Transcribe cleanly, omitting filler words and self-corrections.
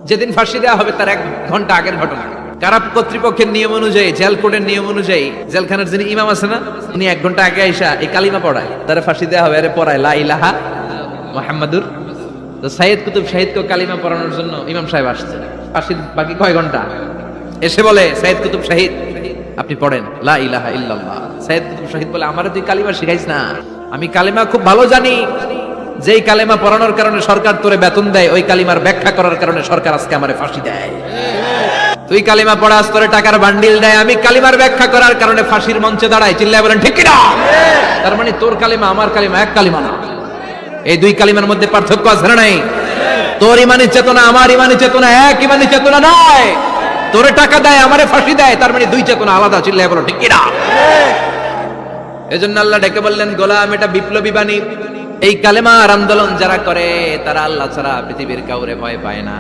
যেদিন ফাঁসি দেওয়া হবে তার 1 ঘন্টা আগের ঘটনা। কারা কর্তৃপক্ষের নিয়ম অনুযায়ী, জেল কোডের নিয়ম অনুযায়ী জেলখানার যিনি ইমাম আছে না, উনি 1 ঘন্টা আগে আইসা এই কালিমা পড়ায়, তারা ফাঁসি দেওয়া হবে। আরে পড়ায় লা ইলাহা মুহাম্মাদুর। তো সাইয়েদ কুতুব শাহিদকে কালিমা পড়ানোর জন্য ইমাম সাহেব আসছে, ফাঁসির বাকি কয় ঘন্টা, এসে বলে সাইয়েদ কুতুব শাহিদ আপনি পড়েন লা ইলাহা ইল্লাল্লাহ। সাইয়েদ কুতুব শাহিদ বলে আমারে তুই কালিমা শিখাইস না, আমি কালিমা খুব ভালো জানি। যেই কালিমা পড়ানোর কারণে সরকার তোরে বেতন দেয়, ওই কালিমার ব্যাখ্যা করার কারণে সরকার আজকে আমারে ফাঁসি দেয়। তুই কালিমা পড়াস, তোরে টাকার বান্ডিল দেয়, আমি কালিমার ব্যাখ্যা করার কারণে ফাঁসির মঞ্চে দাঁড়াই। চিল্লায় বলেন ঠিক কি না? তার মানে তোর কালিমা আমার কালিমা এক কালিমা না, এই 2 কালিমার মধ্যে পার্থক্য আছে না নাই? তোর ইমানি চেতনা আমার ইমানি চেতনা এক ইমানি চেতনা নয়। তোরে টাকা দেয়, আমারে ফাঁসি দেয়, তার মানে 2 চেতনা আলাদা। চিল্লায় বলো ঠিক কি না? এজন্য আল্লাহ ডেকে বললেন গোলাম, এটা বিপ্লবী বাণী। এই কালেমার আন্দোলন যারা করে তারা আল্লাহ ছাড়া পৃথিবীর কাউরে ভয় পায় না।